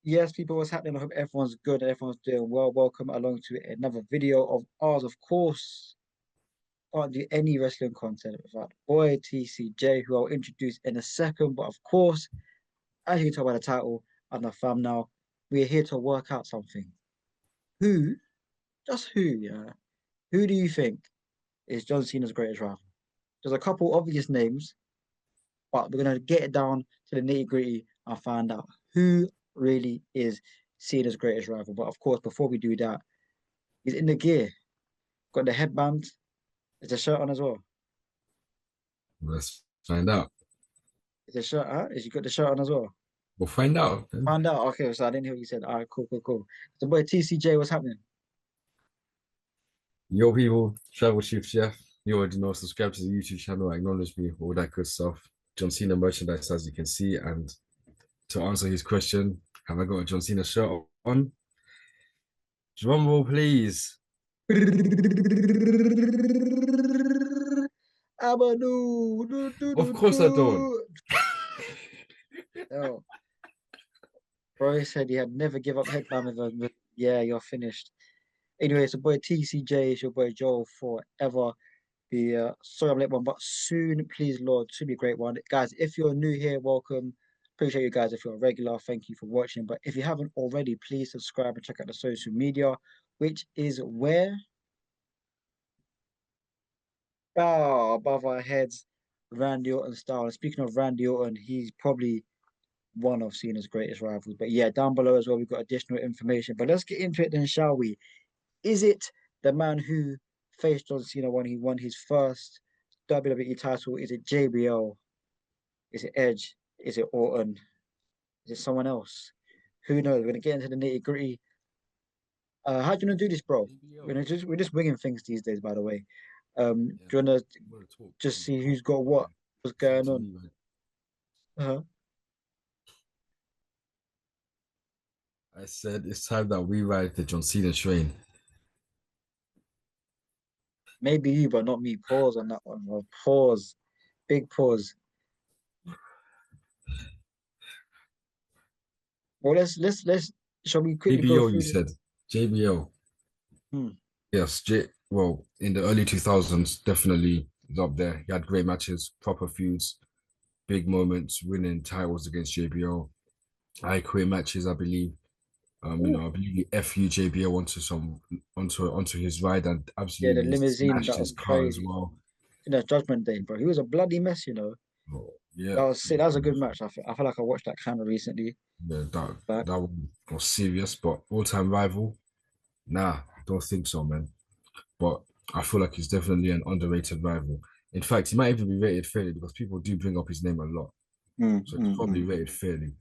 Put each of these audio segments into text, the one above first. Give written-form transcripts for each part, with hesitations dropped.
Yes, people, what's happening? I hope everyone's good and everyone's doing well. Welcome along to another video of ours. Of course, can't do any wrestling content without boy TCJ, who I'll introduce in a second. But of course, as you can tell by the title and the thumbnail, we're here to work out something. Who, just who, yeah, who do you think is John Cena's greatest rival? There's a couple obvious names, but we're gonna get it down to the nitty-gritty and find out who really is Cena's greatest rival. But of course, before we do that, he's in the gear. Got the headband. Is the shirt on as well? Let's find out. Is the shirt out? Is you got the shirt on as well? We'll find out. Found out. Okay, so I didn't hear what you said. All right, cool, cool, cool. So boy TCJ, what's happening? Yo, people, Travel Chief Chef. You already know, subscribe to the YouTube channel, acknowledge me, all that good stuff. John Cena merchandise, as you can see. And to answer his question, have I got a John Cena shirt on? Drum roll, please. Abadu, Of course I don't. Oh, bro said he had never give up headband with a, yeah, you're finished. Anyway, it's your boy TCJ, it's your boy Joel forever. The sorry I'm late one, but soon, please Lord, to be a great one. Guys, if you're new here, welcome. Appreciate you guys. If you're a regular, thank you for watching. But if you haven't already, please subscribe and check out the social media, which is where above our heads, Randy Orton style. And speaking of Randy Orton, he's probably one of Cena's greatest rivals. But yeah, down below as well, we've got additional information. But let's get into it then, shall we? Is it the man who faced John Cena when he won his first WWE title? Is it JBL? Is it Edge? Is it Orton? Is it someone else? Who knows? We're gonna get into the nitty gritty. How do you want to do this, bro? We're just winging things these days, by the way. Yeah, Do you wanna I'm gonna talk. just I'm see calm. who's got Yeah. what? What's It's up going to on? me, man. Uh-huh. I said it's time that we ride the John Cena train. Maybe you, but not me. Pause on that one, bro. Pause. Big pause. Well, let's. Shall we quickly go JBO, you through this? said. JBL. Hmm. Yes, well, in the early 2000s, definitely is up there. He had great matches, proper feuds, big moments, winning titles against JBL. I quit matches, I believe. Ooh. I believe he FU JBL onto his ride and Yeah, the absolutely limousine, smashed that was his car as crazy. well. You know, Judgment Day, bro. He was a bloody mess, you know. Oh, yeah, That was sick. That was a good match. I feel like I watched that kind of recently. yeah, But that one was serious, but all-time rival. Nah, don't think so, man. But I feel like he's definitely an underrated rival. In fact, he might even be rated fairly because people do bring up his name a lot. mm, So he's mm, probably mm. rated fairly.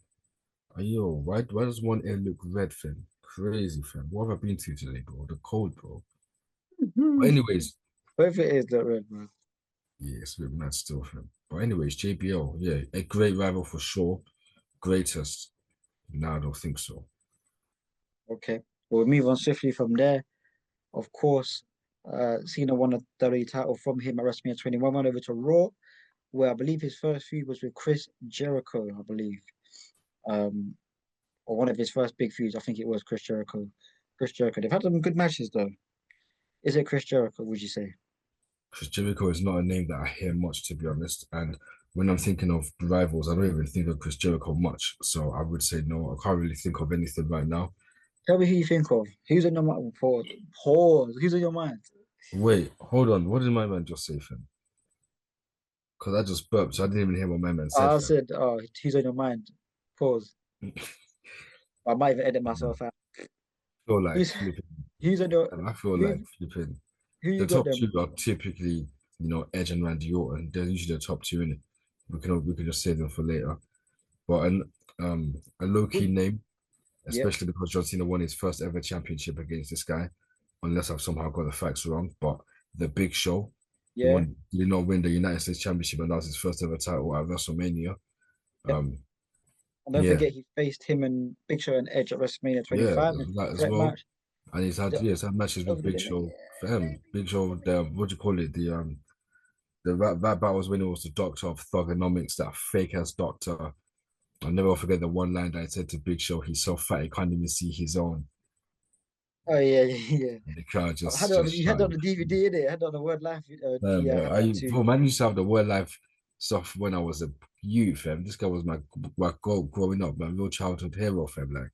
Yo, why does one ear look red, fam? Crazy, fam. What have I been to today, bro? The cold, bro. But anyways, Both it is that red, man. yeah, it's a bit mad still, fam. But anyways, JBL, yeah, a great rival for sure. Greatest. No, I don't think so. Okay. We'll move on swiftly from there. Of course, Cena won a WWE title from him at WrestleMania 21, went over to Raw, where I believe his first feud was with Chris Jericho, I believe. Um, or one of his first big feuds, I think it was Chris Jericho. Chris Jericho. They've had some good matches though. Is it Chris Jericho, would you say? Because Jericho is not a name that I hear much, to be honest. And when I'm thinking of rivals, I don't even think of Chris Jericho much. So I would say no, I can't really think of anything right now. Tell me who you think of. Who's on your mind? Pause. Pause. Who's on your mind? Wait, hold on. What did my man just say, fam? Because I just burped, so I didn't even hear what my man said, I fam. said, oh, who's on your mind? Pause. I might even edit myself out. Feel like Who's flipping. who's on your And I feel who like flipping. who The you got top them? two are typically, Edge and Randy Orton. They're usually the top two in it. We can just save them for later. But a low key Who, name, yep, especially because John Cena won his first ever championship against this guy, unless I've somehow got the facts wrong. But the Big Show, yeah. he did not win the United States Championship, and that was his first ever title at WrestleMania. Yep. Um, And don't yeah, forget he faced him and Big Show and Edge at WrestleMania yeah, 25 in there's that as threat well. match. And he's had matches with Big WWE, Show for him. Big Show, the what do you call it? The rap battles when it was the doctor of thugonomics, that fake ass doctor. I'll never forget the one line that I said to Big Show, he's so fat he can't even see his own. Oh yeah, yeah. And the crowd I had just it on, just you had it on shouting. the DVD in it. I had it on the Word Life I tattoo. bro, man used to have the word life stuff when I was a youth, fam. This guy was my goat growing up, my real childhood hero, fam. Like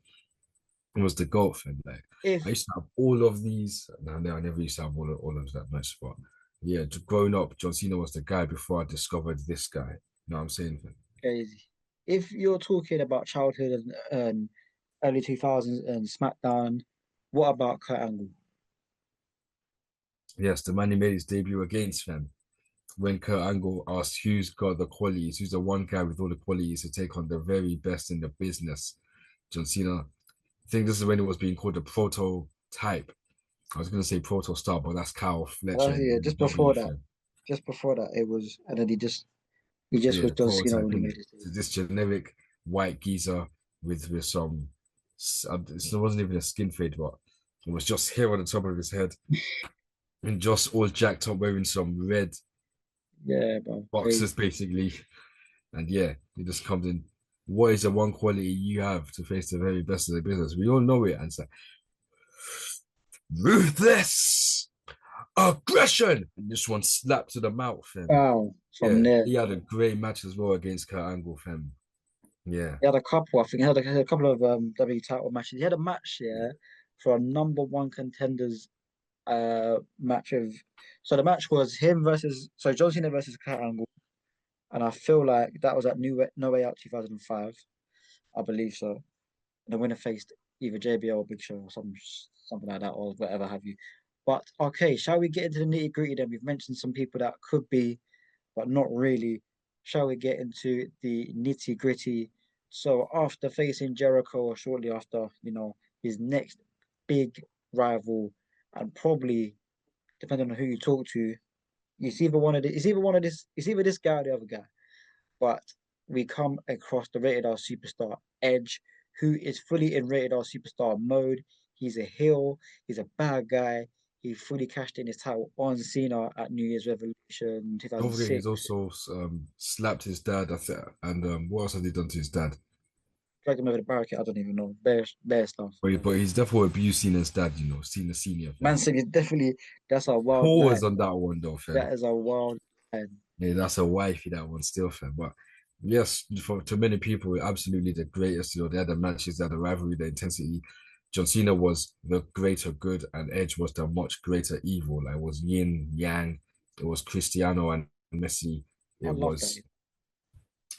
it was the goat, fam. Like I If used to have all of these. No, no, I never used to have all of that much, but yeah, growing up, John Cena was the guy before I discovered this guy. You know what I'm saying, fam? crazy, if you're talking about childhood and early 2000s and SmackDown, what about Kurt Angle? Yes, the man he made his debut against, fam. When Kurt Angle asked who's got the qualities, who's the one guy with all the qualities to take on the very best in the business, John Cena. I think this is when it was being called the prototype. I was going to say proto star, but that's Kyle Fletcher Well, yeah, in W. Fam. just before that, it was, and then he just Yeah, was the John Cena prototype, when he innit? made his So debut. this generic white geezer with some, it wasn't even a skin fade, but it was just hair on the top of his head and just all jacked up, wearing some red Yeah, bro, boxers crazy. basically. And yeah, he just comes in. What is the one quality you have to face the very best of the business? We all know it. And it's like, ruthless aggression. And this one slapped to the mouth. And Wow, from yeah, there. he had a great match as well against Kurt Angle, fam. Yeah. He had a couple, I think he had a couple of W title matches. He had a match, Yeah. yeah, for a number one contenders match of, so the match was him versus, so John Cena versus Kurt Angle, and I feel like that was at No Way Out 2005, I believe so. And the winner faced either JBL or Big Show or something like that or whatever have you. But okay, shall we get into the nitty gritty then? We've mentioned some people that could be, but not really. Shall we get into the nitty gritty? So after facing Jericho, or shortly after, his next big rival, and probably depending on who you talk to, it's either this guy or the other guy. But we come across the rated R superstar Edge, who is fully in rated R superstar mode. He's a heel, he's a bad guy. He fully cashed in his title on Cena at New Year's Revolution Don't forget, he's 2006. also slapped his dad, I think. And what else has he done to his dad? Dragged him over the barricade. I don't even know. Bear stuff. But he's definitely abused Cena's dad, Cena Senior, Man fam. said it's definitely, that's a wild Pause line. on that one, though, fam. That is a wild line. Yeah, that's a wifey, that one still, fam. But yes, to many people, absolutely the greatest. They had the matches, they had the rivalry, the intensity. John Cena was the greater good, and Edge was the much greater evil. Like, it was yin yang. It was Cristiano and Messi. I It love that. was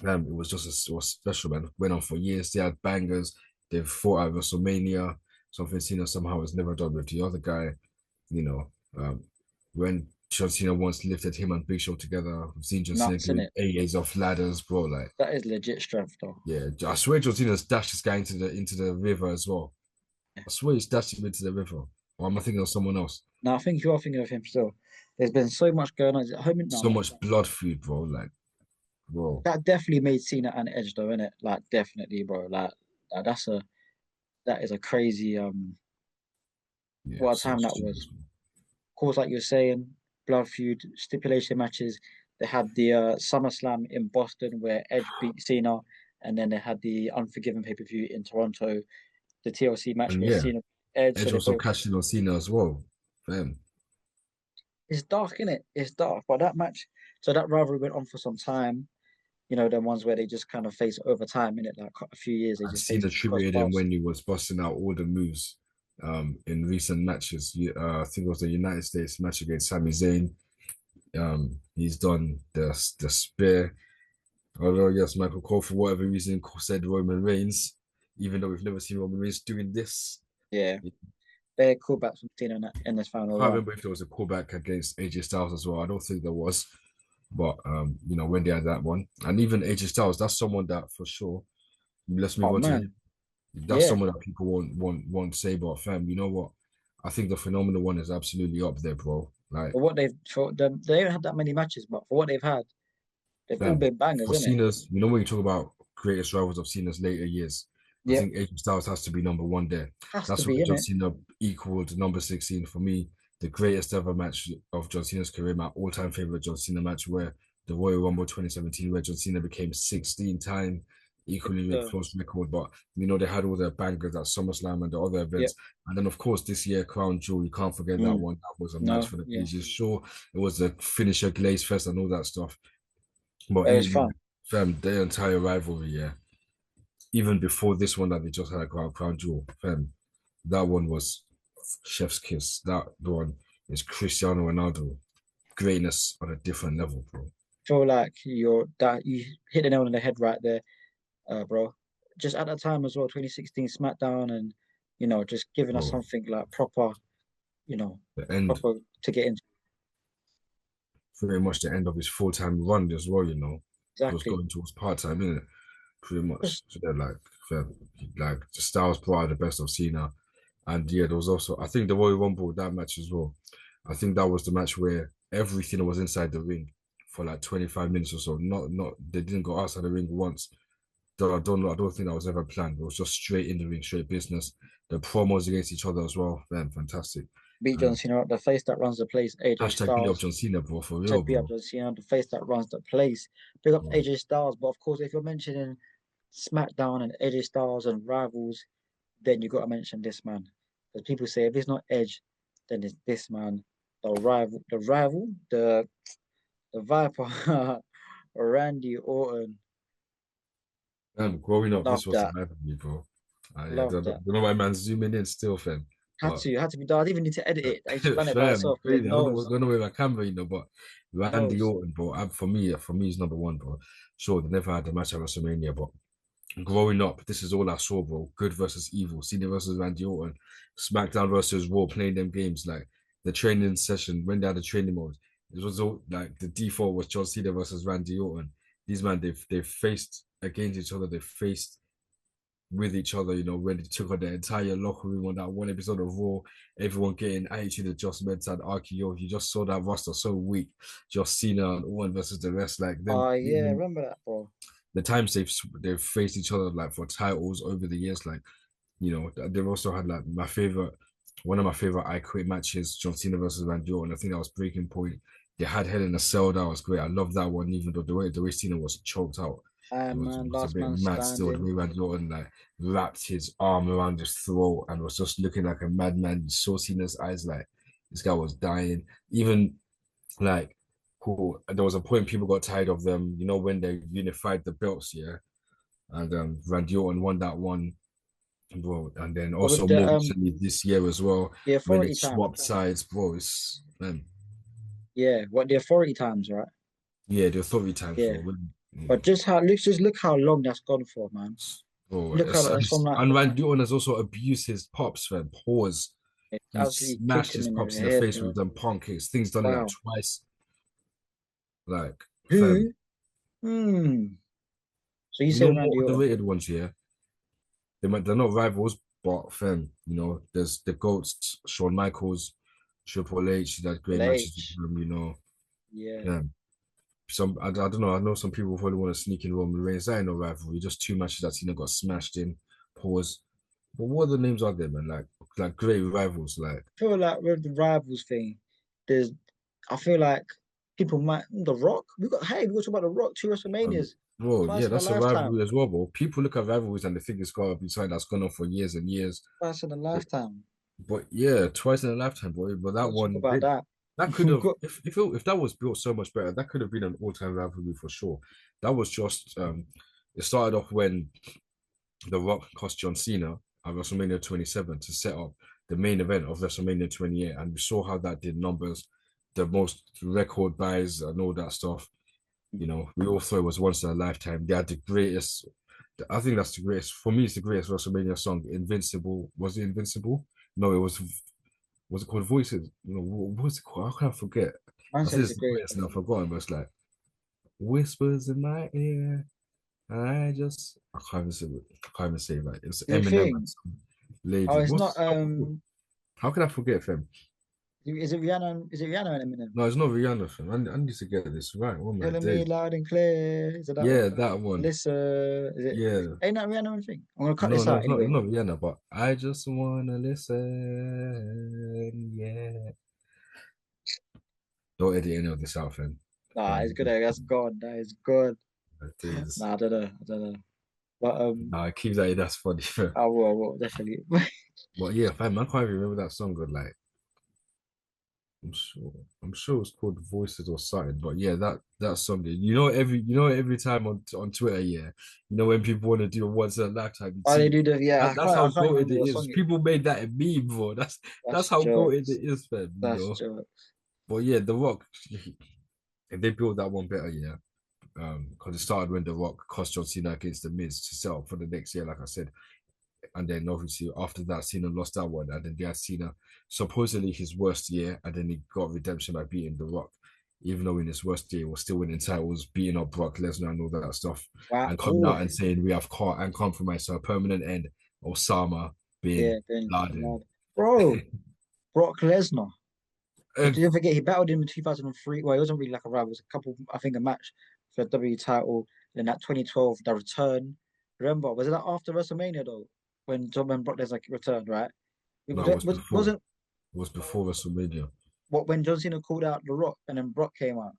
it was just it was special, man. Went on for years. They had bangers. They fought at WrestleMania. Something Cena somehow has never done with the other guy. You know, when John Cena once lifted him and Big Show together, I've seen John Cena Nuts in doing it. AAs off ladders, bro. Like, That is legit strength, though. yeah, I swear John Cena's dashed this guy into the river as well. I swear he's dashed him into the river. Or am I thinking of someone else? Now, I think you are thinking of him still. There's been so much going on. Is it home? No, So not much blood food, bro. Like, bro. that definitely made Cena and Edge though, innit? Like definitely, bro. That is a crazy Yeah, what a so time that was. stupid. Of course, like you're saying, blood feud, stipulation matches. They had the SummerSlam in Boston where Edge beat Cena, and then they had the Unforgiven pay-per-view in Toronto, the TLC match And where yeah, Cena Edge, so Edge they also both, cashed in on Cena as well. Fam. it's dark, innit? It's dark. But that match, so that rivalry went on for some time. The ones where they just kind of face over time in it, like a few years, they And just Cena face cross tributed him paths. when he was busting out all the moves in recent matches. I think it was the United States match against Sami Zayn. He's done the spear. Although, yes, Michael Cole, for whatever reason, said Roman Reigns, even though we've never seen Roman Reigns doing this. Yeah, I they're callbacks from Cena in this final can't run. remember if there was a callback against AJ Styles as well. I don't think there was. But, when they had that one. And even AJ Styles, that's someone that for sure, let's move Oh on to him. man, That's yeah. someone that people won't say, but fam, you know what? I think the phenomenal one is absolutely up there, bro. Like, For what for them, they haven't had that many matches, but for what they've had, they've all fam, been bangers, for isn't it? Cena's, when you talk about greatest rivals of Cena's later years, I Yep, think AJ Styles has to be number one there. has to That's be why in John it. Cena equaled number 16 for me. The greatest ever match of John Cena's career, my all-time favorite John Cena match, where the Royal Rumble 2017, where John Cena became 16-time equally make So, close record. But they had all their bangers at SummerSlam and the other yeah. events. And then of course this year, Crown Jewel, you can't forget that Mm, one. That was a match no, for the yeah. ages. Sure, it was a finisher glaze fest and all that stuff. But But it was fun. fam, the entire rivalry, yeah. Even before this one that they just had a Crown Jewel, fam, that one was chef's kiss. That one is Cristiano Ronaldo greatness on a different level, bro. Feel like you hit the nail on the head right there, bro. Just at that time as well, 2016 SmackDown, and just giving us Bro, something like proper, you know, the end, proper to get into. very much the end of his full time run as well. He was Exactly. going towards part time, innit? Pretty much. Just So they're fam, like the Styles brought out the best of Cena, and yeah, there was also I think the Royal Rumble that match as well. I think that was the match where everything was inside the ring for like 25 minutes or so. Not they didn't go outside the ring once. I don't think that was ever planned. It was just straight in the ring, straight business. The promos against each other as well, man, fantastic. beat John And Cena, the face that runs the place, AJ hashtag beat up Styles. John Cena, bro, for real, Said beat up bro. John Cena, the face that runs the place. Pick up Bro. AJ Styles, but of course, if you're mentioning SmackDown and AJ Styles and rivals, then you got to mention this man. Because people say if it's not Edge, then it's this man, the Viper, Randy Orton. Man, growing up, Love this was the that, life of me, bro. Yeah, love that. don't know why man's zooming in still, fam. But Had to be done. I didn't even need to edit it. I just done it by fam, itself because it crazy. I don't know what's knows, going on with my camera, but it Randy knows. Orton, bro. For me, he's number one, bro. Sure, they never had a match at WrestleMania, but growing up, this is all I saw, bro. Good versus evil, Cena versus Randy Orton, SmackDown versus Raw, playing them games like the training session when they had the training mode. It was all like the default was John Cena versus Randy Orton. These man, they've faced against each other. They faced with each other, when they took on the entire locker room on that one episode of Raw, everyone getting attitude adjustments and RKO. You just saw that roster so weak. Just Cena and Orton versus the rest, like them. Oh yeah, Even remember that, bro. the times they've faced each other like for titles over the years, like they've also had like one of my favorite I Quit matches, John Cena versus Randy Orton. I think that was Breaking Point. They had Hell in a Cell. That was great. I love that one, even though the way Cena was choked out. Iron It Man, was a last bit man mad still. The standing. way Randy Orton like wrapped his arm around his throat and was just looking like a madman. You saw Cena's eyes like this guy was dying. Even like cool. There was a point people got tired of them, when they unified the belts, yeah. And Randy Orton won that one, bro. And then But with also more recently this year as well, the when they authority time, swapped sides, bro. It's man, yeah, what the authority times, right? yeah, the authority times, Yeah. bro. But just look how long that's gone for, man. Bro, Look how that's from like and Randy Orton has also abused his pops, fam. Pause. He absolutely smashed kicked his him in the pops in the head, face with bro. them pancakes. Things done it like Wow. twice. Like, fam, Who? Hmm. So you say more Randy Orton? underrated ones here. They're not rivals, but fam, there's the goats, Shawn Michaels, Triple H, that great Triple matches with H. them. Yeah. Yeah. I don't know. I know some people probably want to sneak in Roman Reigns. That ain't no rivalry. Just two matches that Cena got smashed in. Pause. But what other names are there, man? Like great rivals. Like, I feel like with the rivals thing, there's I feel like people might The Rock. We got to talk about The Rock, two WrestleManias, bro, yeah, twice in a that's a lifetime. rivalry as well, bro. People look at rivalries and they think it's got to be something that's gone on for years and years. Twice in a But, lifetime. but yeah, twice in a lifetime, boy. But We that got to talk one, about that. that could We have, got if that was built so much better, that could have been an all-time rivalry for sure. That was just, it started off when The Rock cost John Cena at WrestleMania 27 to set up the main event of WrestleMania 28. And we saw how that did numbers, the most record buys and all that stuff. We all thought it was once in a lifetime. They had the greatest, I think that's the greatest, for me, it's the greatest WrestleMania song, Invincible. Was it Invincible? No, was it called Voices? What was it called? How can I forget? man I said said it's it's a the great. greatest and I've forgotten, but it's like, whispers in my ear. I can't even say that. It's The Eminem and thing. some Oh, lady. it's not. What's how can I forget fam? Is it Rihanna? Is it Rihanna and Eminem? No, it's not Rihanna fam. I need to get this right. What am I Telling me doing? loud and clear. Is it that one? Yeah, that one. Alyssa, is it? Yeah. Ain't that Rihanna? I think I'm gonna cut No, this no, out it's anyway. not Rihanna, but I just wanna listen. Yeah. Don't edit any of this out, fam. Nah, Don't it's edit good. this That's God. That is good. out. It is. Nah, I don't know. I don't know. But Nah, keep that in. That's funny. I will definitely. But yeah, fam, I can't even remember that song. Good, like I'm sure, I'm sure it's called Voices or something. But yeah, that song. Every time on Twitter, yeah, when people want to do a once in a lifetime Oh, they team, do the yeah. that's I how can't goated remember it what is. song it is. People made that a meme, bro. That's That's how goated jokes. it is, fam. That's jokes. But yeah, The Rock, if they build that one better, yeah. Because it started when The Rock cost John Cena against The Miz to sell for the next year, like I said. And then obviously after that, Cena lost that one. And then they had Cena supposedly his worst year. And then he got redemption by beating The Rock. Even though in his worst year, he was still winning titles, beating up Brock Lesnar and all that stuff. Wow. And coming Oh, out and saying we have caught and compromised to a permanent end. Osama being yeah, then Laden. mad. Bro, Brock Lesnar. But And don't forget, he battled him in 2003. Well, it wasn't really like a rival. It was a couple, I think, a match for the W title. Then that 2012, the return. Remember, was it that after WrestleMania though, when Brock Lesnar returned, right? no, it was before. Wasn't It was before WrestleMania. what when John Cena called out The Rock and then Brock came out?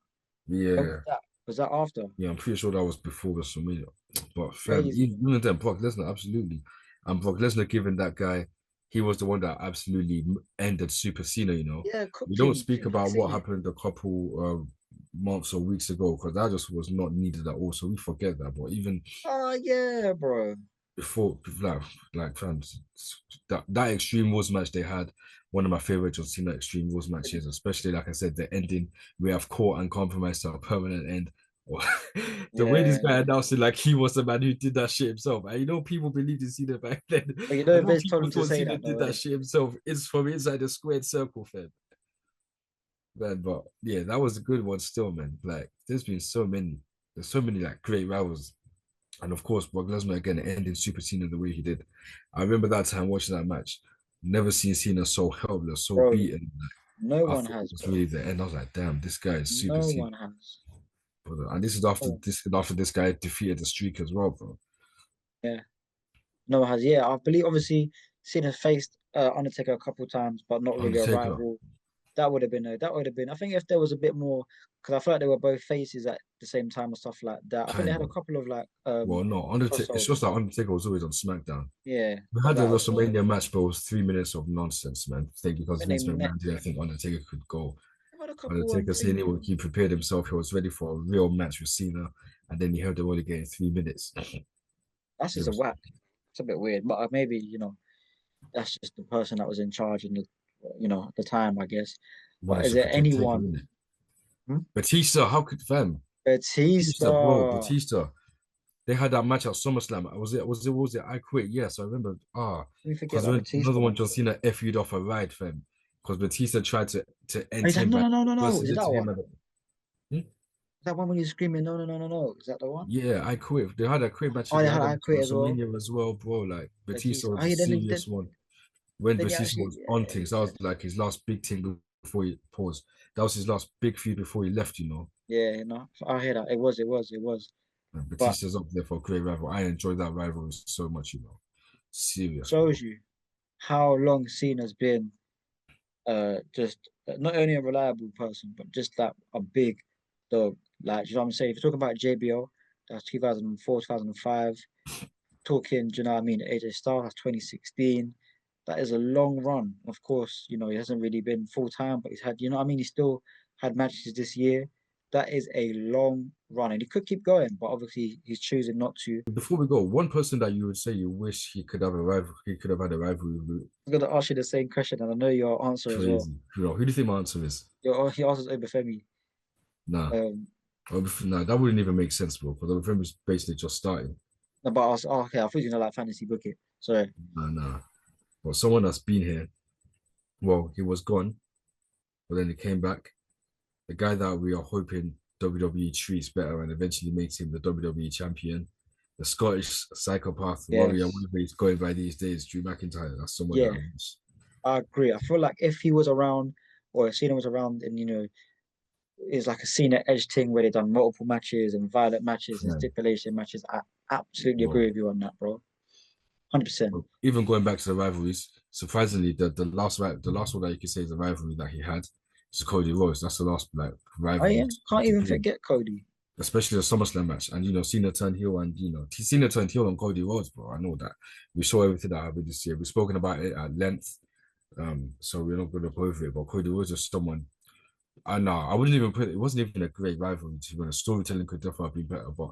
When was Yeah. that? Was that after? Yeah, I'm pretty sure that was before WrestleMania. But fam, Crazy. even then, Brock Lesnar, absolutely. And Brock Lesnar giving that guy, he was the one that absolutely ended Super Cena. Yeah, We cooked don't him. speak Keep about what saying it. happened a couple months or weeks ago because that just was not needed at all. So we forget that. But even Oh yeah, bro. before, like fans, that Extreme Rules match they had, one of my favorite John Cena Extreme Rules matches, especially like I said, the ending we have caught and compromised to a permanent end. The way this guy Yeah. announced it, like he was the man who did that shit himself. And people believed in Cena back then. But you I know, know Vince told people him to thought say Cena that did though, that innit? shit himself. It's from inside the squared circle, fam. Man, but yeah, that was a good one still, man. Like, there's so many like great rivals. And of course, Brock Lesnar again ending Super Cena the way he did. I remember that time watching that match. Never seen Cena so helpless, so Bro, beaten. no I one thought it has, was bro. really the end. I was like, damn, this guy is Super No Cena. one has. And Oh, this is after this guy defeated the streak as well, bro. yeah. No one has. Yeah, I believe obviously Cena faced Undertaker a couple times, but not really a Undertaker. rival. That would have been. I think if there was a bit more, because I feel like they were both faces at the same time and stuff like that. I think they Kind had a of. couple of like Well, no, Undertaker. It's just crossovers. that Undertaker was always on SmackDown. Yeah, We got had a that as well. WrestleMania match, but it was 3 minutes of nonsense, man. I think I because think they Vince met. McMahon didn't think Undertaker could go. They had a couple Undertaker saying things. he prepared himself, he was ready for a real match with Cena, and then he held the only game in 3 minutes. That's It just a was whack. It's a bit weird, but maybe that's just the person that was in charge in at the time, I guess. But managed is to there protect Taker, anyone? innit? Hmm? Batista, how could fam? Batista, bro, Batista. Batista. They had that match at SummerSlam. Was it I Quit? Yes, I remember. We forget Because about when another Batista, one, man. John Cena FU'd off a ride, fam. Because Batista tried to Oh, end is that, him no, by no, no, no, no. versus Is it it that to him one? at the, Hmm? Is that one when he's screaming, no, no, no, no, no? Is that the one? Yeah, I Quit. They had a quit Oh, matches. they They had had a I match at quit as well. WrestleMania as well, bro. Like Batista Batista. Oh, was a yeah, serious one. When then he Batista actually, was on yeah, things, that was like his last big thing before he paused. That was his last big feud before he left. yeah, I hear that. It was. And But Batista's up there for a great rival. I enjoyed that rivalry so much. Serious, shows bro. you how long Cena's been just not only a reliable person, but just that a big dog. Like, you know what I'm saying? If you're talking about JBL, that's 2004, 2005. Talking, do you know what I mean? AJ Styles, that's 2016. That is a long run. Of course, he hasn't really been full time, but he's had, you know what I mean? He still had matches this year. That is a long run, and he could keep going, but obviously he's choosing not to. Before we go, one person that you would say you wish he could have had a rivalry with, I'm gonna ask you the same question, and I know your answer as well. crazy. Who do you think my answer is? He answers Obafemi. Nah. Um, Nah, that wouldn't even make sense, bro. Because the film is basically just starting. no, but I was, oh, okay, I thought you know like fantasy book it. Sorry. Nah. But someone that's been here, well, he was gone, but then he came back. The guy that we are hoping WWE treats better and eventually makes him the WWE champion. The Scottish psychopath warrior, Yes. whatever he's going by these days, Drew McIntyre. That's someone that I Yeah, wish. I agree. I feel like if he was around, or if Cena was around, and it's like a Cena Edge thing where they've done multiple matches and violent matches and Man, stipulation matches. I absolutely agree bro. with you on that, bro. 100%. Even going back to the rivalries, surprisingly, the last one that you could say is a rivalry that he had is Cody Rhodes. That's the last like Oh rivalry yeah, can't to even be in. forget Cody. especially the SummerSlam match. And Cena turned heel, and Cena turned heel on Cody Rhodes, bro. I know that. We saw everything that happened this year. We've spoken about it at length. So we're not gonna go over it. But Cody Rhodes is someone I know. I wouldn't even put it. It wasn't even a great rivalry. To be honest, storytelling could definitely be better, but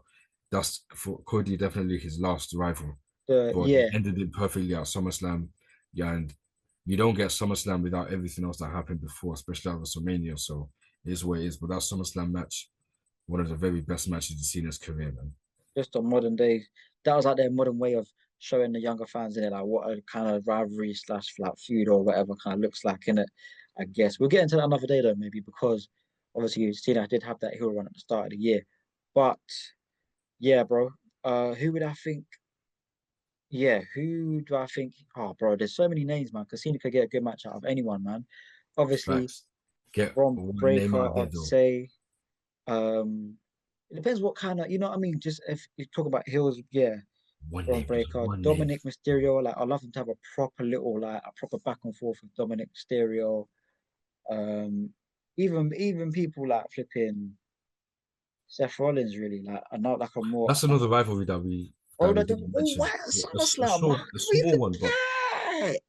that's for Cody definitely his last rival. But he Yeah, ended it perfectly at SummerSlam. Yeah, and you don't get SummerSlam without everything else that happened before, especially at WrestleMania. So it is what it is. But that SummerSlam match, one of the very best matches you've seen in his career, man. just a modern day. That was like their modern way of showing the younger fans in it, like what a kind of rivalry slash like feud or whatever kind of looks like in it. I guess we'll get into that another day though, maybe because obviously Cena did have that heel run at the start of the year. But yeah, bro. Who would I think? Yeah, who do I think? Oh, bro, there's so many names, man. Because Cena could get a good match out of anyone, man. Obviously, Facts. Get Braun one name out Breaker, there I'd though. say. It depends what kind of, you know what I mean? Just if you talk about heels, yeah, One Braun name, just Breaker, one name. Dominic Mysterio. Like, I'd love him to have a proper little, like, a proper back and forth with Dominic Mysterio. Um, even people like flipping Seth Rollins, really. Like, I know like a more That's another rivalry that we Oh, didn't all mention. white A SummerSlam. How short, can a we small one, but forget?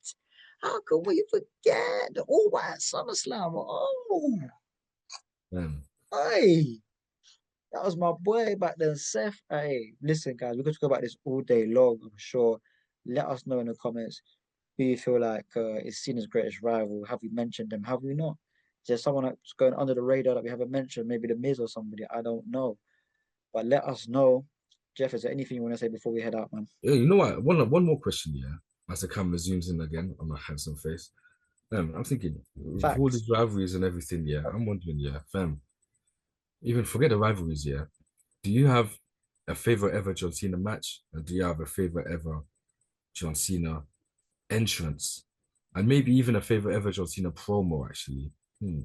How can we forget the all white SummerSlam? Oh, um, hey, that was my boy back then, Seth. Hey, listen, guys, we could talk about this all day long, I'm sure. Let us know in the comments who you feel like is Cena's greatest rival. Have we mentioned them? Have we not? Is there someone that's going under the radar that we haven't mentioned? Maybe The Miz or somebody. I don't know. But let us know. Jeff, is there anything you want to say before we head out, man? yeah, you know what? One more question, yeah. As the camera zooms in again on my handsome face. I'm thinking, with all Facts. these rivalries and everything, yeah, I'm wondering, yeah, even forget the rivalries, yeah. Do you have a favorite ever John Cena match? And do you have a favorite ever John Cena entrance? And maybe even a favorite ever John Cena promo, actually. Hmm.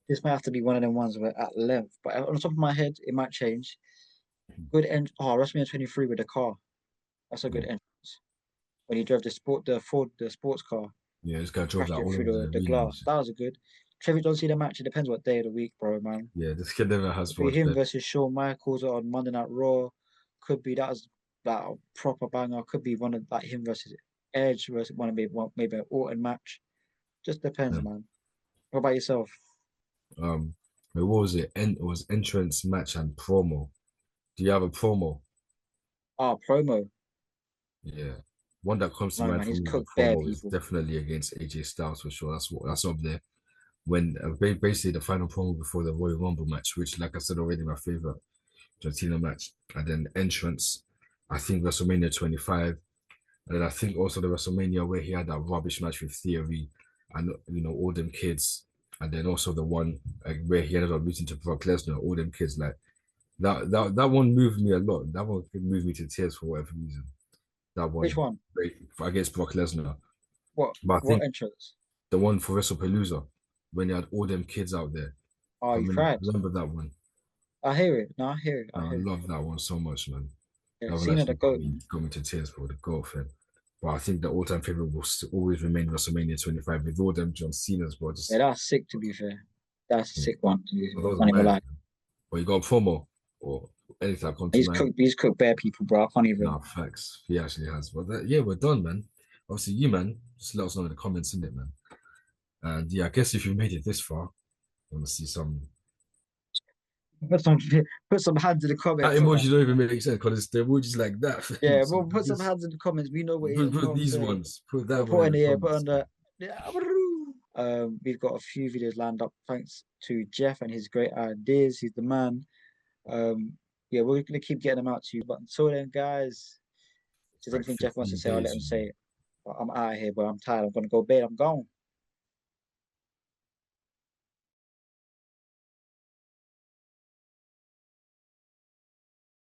This might have to be one of them ones where at length, but on the top of my head, it might change. Good end. Oh, WrestleMania 23 with the car. That's a good Yeah, entrance. When he drove the Ford, the sports car, yeah, this guy drove crashed that it all through over the the arena and glass. shit. That was a good. Trevor don't see the match. It depends what day of the week, bro, man. Yeah, this kid never has Could be watched him that. versus Shawn Michaels on Monday Night Raw. Could be that was like a proper banger. Could be one of like him versus Edge versus maybe an Orton match. Just depends, Yeah. man. What about yourself? Um, what was it? It was entrance, match, and promo. Do you have a promo? Ah, promo. Yeah. One that comes to No, mind man, for he's me as cooked a bare promo is people. definitely against AJ Styles for sure. That's up there. When basically the final promo before the Royal Rumble match, which, like I said already, my favorite John Cena match, and then entrance. I think WrestleMania 25, and then I think also the WrestleMania where he had that rubbish match with Theory, and all them kids, and then also the one where he ended up losing to Brock Lesnar. All them kids like that one moved me a lot. That one moved me to tears for whatever reason. That Which one one? against Brock Lesnar. What? But I What think entrance? the one for WrestlePalooza when they had all them kids out there. Oh, you cried. Remember that one. I hear it. No, I hear it. I I hear it. love that one so much, man. Yeah, That one Cena the actually goat, man. got me to tears for the goal fan. But I think the all-time favorite will always remain WrestleMania 25 with all them John Cena's, bro. Yeah, Just that's sick. To be fair, that's a yeah. sick one. To be But fair, those are can't even mine. lie. But you got a promo or anything that come to mind? He's cooked bare people, bro. I can't even. Nah, facts. He actually has. But yeah, we're done, man. Obviously, you, man, just let us know in the comments, in it, man. And yeah, I guess if you made it this far, I want to see some. Put some put some hands in the That comments on that. emoji don't even make sense because the emojis like that. Yeah, So well, put some just hands in the comments. We know what you know put what I'm these saying. ones. Put Yeah, that one in the put on comments. the. Yeah, we've got a few videos lined up thanks to Jeff and his great ideas. He's the man. Um, yeah, we're gonna keep getting them out to you. But until then, guys, if there's Like anything Jeff wants to 15 say, I'll let days, him you know. say it. But I'm out of here, bro. I'm tired. I'm gonna go bed. I'm gone.